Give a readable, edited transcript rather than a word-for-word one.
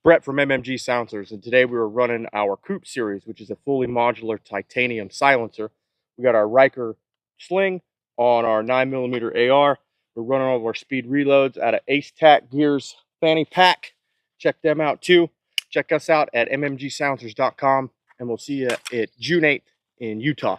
Brett from MMG Silencers, and today we were running our Coupe series, which is a fully modular titanium silencer. We got our Riker sling on our 9mm AR. We're running all of our speed reloads out of Ace Tac Gears fanny pack. Check them out too. Check us out at mmgsilencers.com, and we'll see you at June 8th in Utah.